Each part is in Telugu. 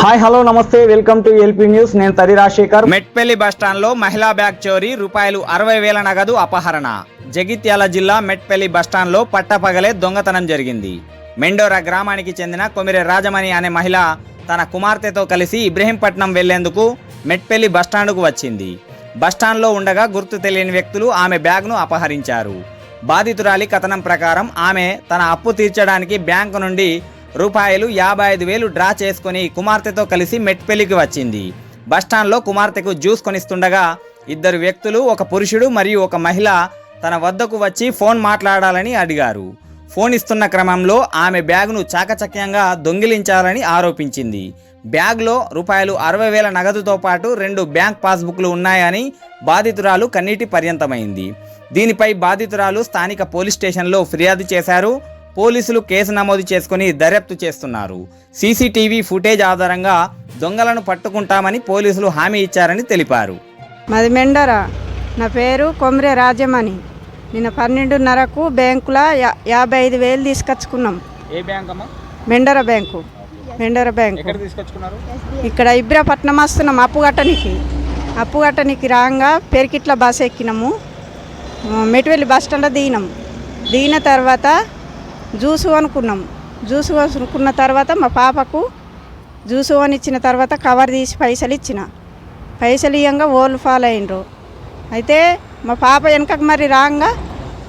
హాయ్ హలో నమస్తే వెల్కమ్ టు ఎల్పీ న్యూస్. నేను తరి రాజశేఖర్. మెట్పల్లి బస్టాండ్లో మహిళా బ్యాగ్ చోరీ, ₹60,000 నగదు అపహరణ. జగిత్యాల జిల్లా మెట్పల్లి బస్టాండ్లో పట్టపగలే దొంగతనం జరిగింది. మెండోరా గ్రామానికి చెందిన కొమిరె రాజమణి అనే మహిళ తన కుమార్తెతో కలిసి ఇబ్రహీంపట్నం వెళ్లేందుకు మెట్పల్లి బస్టాండ్కు వచ్చింది. బస్టాండ్లో ఉండగా గుర్తు తెలియని వ్యక్తులు ఆమె బ్యాగ్ను అపహరించారు. బాధితురాలి కథనం ప్రకారం ఆమె తన అప్పు తీర్చడానికి బ్యాంకు నుండి ₹55,000 డ్రా చేసుకుని కుమార్తెతో కలిసి మెట్పల్లికి వచ్చింది. బస్టాండ్లో కుమార్తెకు జ్యూస్ కొనిస్తుండగా ఇద్దరు వ్యక్తులు, ఒక పురుషుడు మరియు ఒక మహిళ తన వద్దకు వచ్చి ఫోన్ మాట్లాడాలని అడిగారు. ఫోన్ ఇస్తున్న క్రమంలో ఆమె బ్యాగ్ను చాకచక్యంగా దొంగిలించాలని ఆరోపించింది. బ్యాగ్లో ₹60,000 నగదుతో పాటు 2 బ్యాంక్ పాస్బుక్లు ఉన్నాయని బాధితురాలు కన్నీటి పర్యంతమైంది. దీనిపై బాధితురాలు స్థానిక పోలీస్ స్టేషన్లో ఫిర్యాదు చేశారు. పోలీసులు కేసు నమోదు చేసుకుని దర్యాప్తు చేస్తున్నారు. సీసీటీవీ ఫుటేజ్ ఆధారంగా దొంగలను పట్టుకుంటామని పోలీసులు హామీ ఇచ్చారని తెలిపారు. మాది మెండోరా. నా పేరు కొమిరె రాజమణి. నిన్న 12:30కు బ్యాంకులో 55,000 తీసుకొచ్చుకున్నాం. ఏ బ్యాంక్ అమ్మా? మెండోరా బ్యాంకు. మెండోరా బ్యాంకు ఎక్కడ తీసుకొచ్చుకున్నారు? ఇక్కడ ఇబ్రహీంపట్నం వస్తున్నాం. అప్పు కట్టనికి రాగా పెరికిట్ల బస్ ఎక్కినాము. మెట్పల్లి బస్ స్టాండ్లో దిగిన తర్వాత జ్యూస్ కొనుక్కున్న తర్వాత మా పాపకు జ్యూస్ కొనిచ్చిన తర్వాత కవర్ తీసి పైసలు ఇవ్వంగా ఓళ్ళు ఫాలో అయినరు. అయితే మా పాప వెనకకు మరి రాగా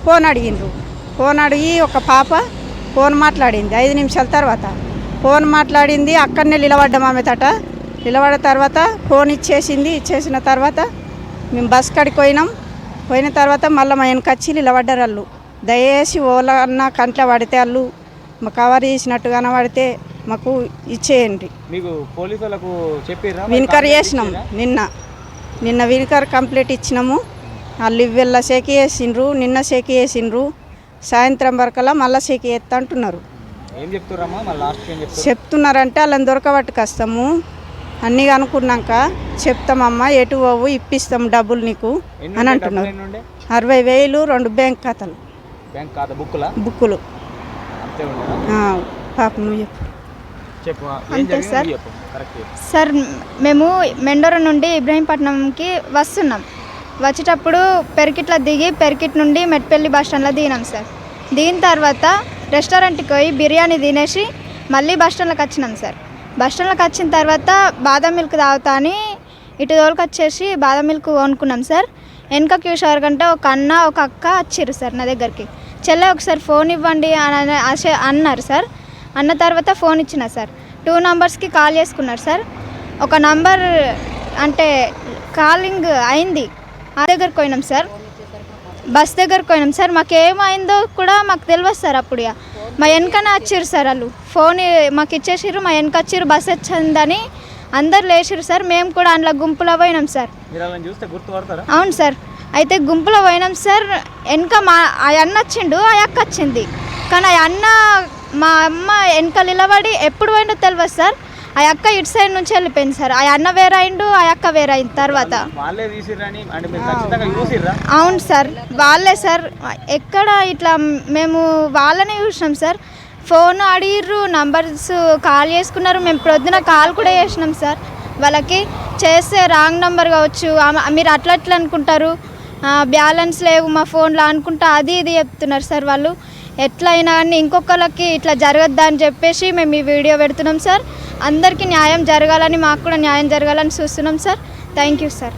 ఫోన్ అడిగి ఒక పాప ఫోన్ మాట్లాడింది. 5 నిమిషాల తర్వాత ఫోన్ మాట్లాడింది. అక్కడనే నిలబడ్డాం ఆమె నిలబడిన తర్వాత ఫోన్ ఇచ్చేసిన తర్వాత మేము బస్ కాడికి పోయిన తర్వాత మళ్ళీ మా వెనకొచ్చి నిలబడ్డారు వాళ్ళు. దయచేసి ఓలన్నా కంట్లో పడితే వాళ్ళు మా కవర్ చేసినట్టు కనబడితే మాకు ఇచ్చేయండి. మీకు పోలీసు వాళ్ళకు చెప్పిరా? వినికర్ చేసినాం. నిన్న వినికర్ కంప్లీట్ ఇచ్చినాము. వాళ్ళు ఇవ్వెళ్ళ షేకి చేసిండ్రు, నిన్న షేకి చేసిండ్రు. సాయంత్రం వరకల్లా మళ్ళీ షేకి చేస్తా అంటున్నారు. చెప్తున్నారంటే వాళ్ళని దొరకబట్టుకొస్తాము, అన్నీ అనుకున్నాక చెప్తామమ్మా, ఎటు పోవు ఇప్పిస్తాము డబ్బులు నీకు అని అంటున్నారు. 60,000 2 బ్యాంక్ ఖాతాలు, బుక్కులు. పాప నువ్వు చెప్పు. అంతే సార్, మేము మెండోరా నుండి ఇబ్రహీంపట్నంకి వస్తున్నాం. వచ్చేటప్పుడు పెరికిట్లో దిగి పెరికిట్ నుండి మెట్పల్లి బస్ స్టాండ్లో దిగినాం సార్. దిగిన తర్వాత రెస్టారెంట్కి పోయి బిర్యానీ తినేసి మళ్ళీ బస్ స్టాండ్లోకి వచ్చినాం సార్. బస్ స్టాండ్లోకి వచ్చిన తర్వాత బాదం మిల్క్ తాగుతా అని ఇటు తోలుకు వచ్చేసి బాదం మిల్క్ కొనుక్కున్నాం సార్. వెనక క్యూషర్ కంటే ఒక అన్న ఒక అక్క వచ్చిర్రు సార్ నా దగ్గరికి. చెల్లె ఒకసారి ఫోన్ ఇవ్వండి అని అన్నారు సార్. అన్న తర్వాత ఫోన్ ఇచ్చిన సార్. 2 నంబర్స్కి కాల్ చేసుకున్నారు సార్. ఒక నంబర్ అంటే కాలింగ్ అయింది, ఆ దగ్గరికి పోయినాం సార్. బస్ దగ్గరికి పోయినాం సార్. మాకు ఏమైందో కూడా మాకు తెలియదు సార్. అప్పుడు మా వెనకనే వచ్చిర్రు సార్ వాళ్ళు. ఫోన్ మాకు ఇచ్చేసిర్రు, మా వెనక వచ్చిర్రు, బస్ వచ్చిందని అందరు లేచిర్రు సార్. మేము కూడా అందులో గుంపులో పోయినాం సార్. అవును సార్. అయితే గుంపులో పోయినాం సార్. వెనక ఆ అన్న వచ్చిండు, ఆ అక్క వచ్చింది. కానీ ఆ అన్న మా అమ్మ వెనక నిలబడి ఎప్పుడు పోయిండో తెలియదు సార్. ఆ అక్క ఇటు సైడ్ నుంచి వెళ్ళిపోయింది సార్. ఆ అన్న వేరే అయిండు, ఆ అక్క వేరే అయిన తర్వాత. అవును సార్, వాళ్ళే సార్. ఎక్కడ ఇట్లా మేము వాళ్ళనే చూసినాం సార్. ఫోన్ అడిగిర్రు, నంబర్స్ కాల్ చేసుకున్నారు. మేము ప్రొద్దున కాల్ కూడా చేసినాం సార్. వాళ్ళకి చేస్తే రాంగ్ నెంబర్ కావచ్చు, మీరు అట్లా అనుకుంటారు, బ్యాలెన్స్ లేవు మా ఫోన్లో అనుకుంటా అది ఇది చెప్తున్నారు సార్ వాళ్ళు. ఎట్లయినా కానీ ఇంకొకరికి ఇట్లా జరగద్దా అని చెప్పేసి మేము ఈ వీడియో పెడుతున్నాం సార్. అందరికీ న్యాయం జరగాలని, మాకు కూడా న్యాయం జరగాలని చూస్తున్నాం సార్. Thank you sir.